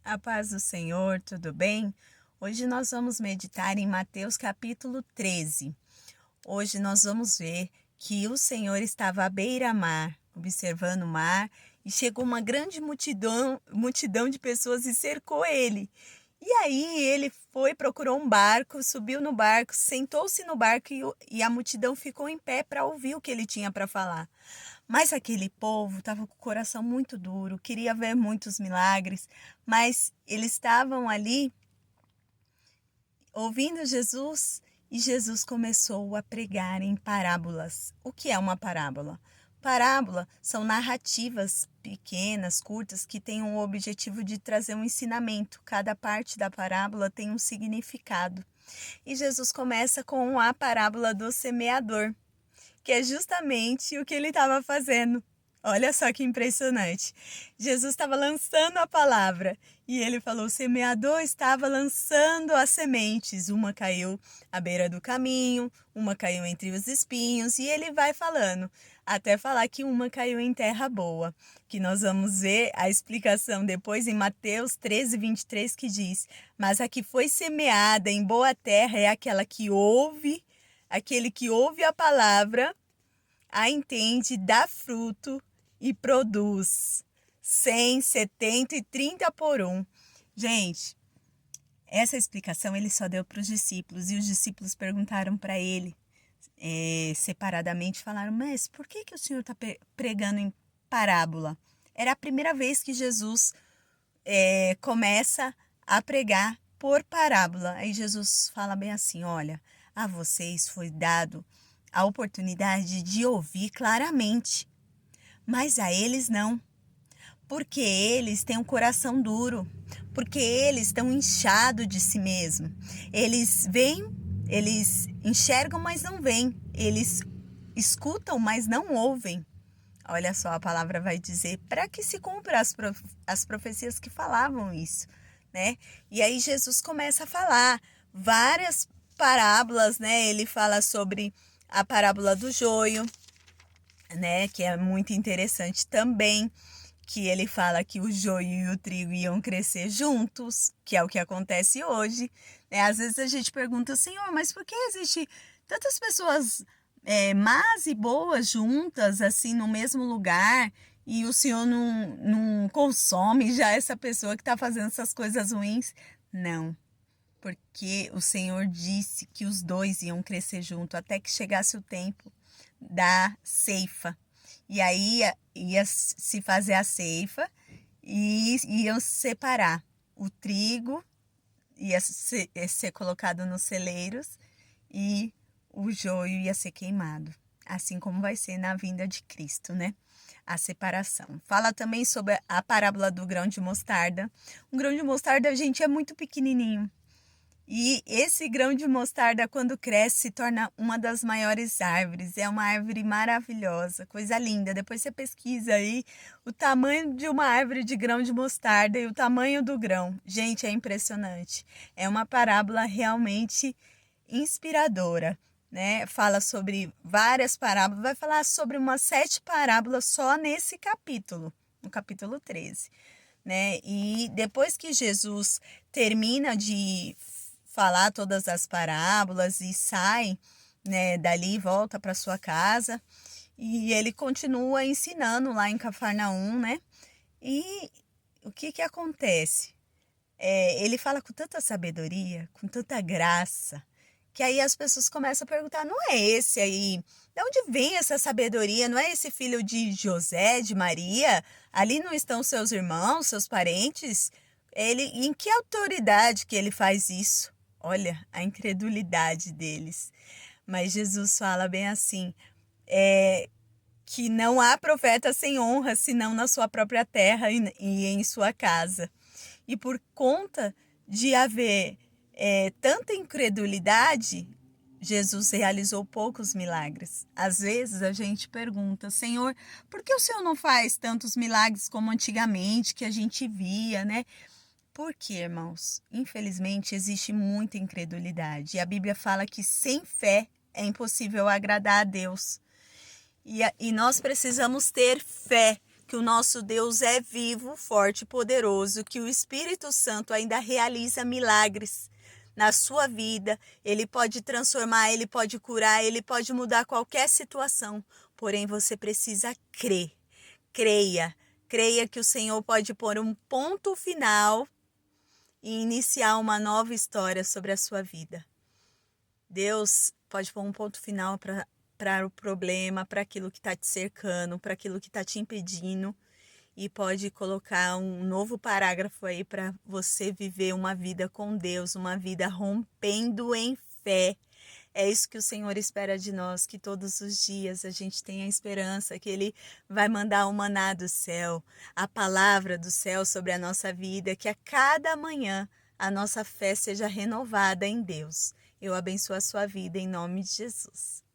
A paz do Senhor, tudo bem? Hoje nós vamos meditar em Mateus capítulo 13. Hoje nós vamos ver que o Senhor estava à beira-mar, observando o mar, e chegou uma grande multidão de pessoas e cercou ele. E aí ele procurou um barco, subiu no barco, sentou-se no barco e a multidão ficou em pé para ouvir o que ele tinha para falar. Mas aquele povo estava com o coração muito duro, queria ver muitos milagres, mas eles estavam ali ouvindo Jesus e Jesus começou a pregar em parábolas. O que é uma parábola? Parábola são narrativas pequenas, curtas, que têm o objetivo de trazer um ensinamento. Cada parte da parábola tem um significado. E Jesus começa com a parábola do semeador, que é justamente o que ele estava fazendo. Olha só que impressionante. Jesus estava lançando a palavra e ele falou: o semeador estava lançando as sementes. Uma caiu à beira do caminho, uma caiu entre os espinhos, e ele vai falando, até falar que uma caiu em terra boa, que nós vamos ver a explicação depois em Mateus 13, 23, que diz: mas a que foi semeada em boa terra é aquele que ouve a palavra, a entende, dá fruto e produz 100, 70 e 30 por um. Gente, essa explicação ele só deu para os discípulos, e os discípulos perguntaram para ele separadamente, falaram: mas por que o senhor está pregando em parábola? Era a primeira vez que Jesus começa a pregar por parábola. Aí Jesus fala bem assim: olha, a vocês foi dado a oportunidade de ouvir claramente, mas a eles não, porque eles têm um coração duro, porque eles estão inchados de si mesmo. Eles enxergam, mas não veem, eles escutam, mas não ouvem. Olha só, a palavra vai dizer para que se cumpra as profecias que falavam isso, né? E aí Jesus começa a falar várias parábolas, né? Ele fala sobre a parábola do joio, né? Que é muito interessante também, que ele fala que o joio e o trigo iam crescer juntos, que é o que acontece hoje, né? Às vezes a gente pergunta: Senhor, mas por que existe tantas pessoas más e boas juntas, assim, no mesmo lugar, e o Senhor não consome já essa pessoa que está fazendo essas coisas ruins? Não, porque o Senhor disse que os dois iam crescer junto até que chegasse o tempo da ceifa. E aí ia se fazer a ceifa e iam separar. O trigo ia ser colocado nos celeiros e o joio ia ser queimado. Assim como vai ser na vinda de Cristo, né? A separação. Fala também sobre a parábola do grão de mostarda. Um grão de mostarda, gente, é muito pequenininho. E esse grão de mostarda, quando cresce, se torna uma das maiores árvores. É uma árvore maravilhosa, coisa linda. Depois você pesquisa aí o tamanho de uma árvore de grão de mostarda e o tamanho do grão. Gente, é impressionante. É uma parábola realmente inspiradora, né? Fala sobre várias parábolas. Vai falar sobre umas 7 parábolas só nesse capítulo, no capítulo 13. Né? E depois que Jesus termina de falar todas as parábolas e sai, né, dali e volta para sua casa, e ele continua ensinando lá em Cafarnaum, né? E o que acontece? Ele fala com tanta sabedoria, com tanta graça, que aí as pessoas começam a perguntar: não é esse aí? De onde vem essa sabedoria? Não é esse filho de José, de Maria? Ali não estão seus irmãos, seus parentes? Em que autoridade que ele faz isso? Olha a incredulidade deles. Mas Jesus fala bem assim, que não há profeta sem honra, senão na sua própria terra e em sua casa. E por conta de haver tanta incredulidade, Jesus realizou poucos milagres. Às vezes a gente pergunta: Senhor, por que o Senhor não faz tantos milagres como antigamente, que a gente via, né? Por quê, irmãos? Infelizmente existe muita incredulidade. E a Bíblia fala que sem fé é impossível agradar a Deus. E nós precisamos ter fé que o nosso Deus é vivo, forte e poderoso, que o Espírito Santo ainda realiza milagres na sua vida. Ele pode transformar, ele pode curar, ele pode mudar qualquer situação. Porém, você precisa crer. Creia. Creia que o Senhor pode pôr um ponto final e iniciar uma nova história sobre a sua vida. Deus pode pôr um ponto final para o problema, para aquilo que está te cercando, para aquilo que está te impedindo, e pode colocar um novo parágrafo aí para você viver uma vida com Deus, uma vida rompendo em fé. É isso que o Senhor espera de nós, que todos os dias a gente tenha esperança, que Ele vai mandar o maná do céu, a palavra do céu sobre a nossa vida, que a cada manhã a nossa fé seja renovada em Deus. Eu abençoo a sua vida em nome de Jesus.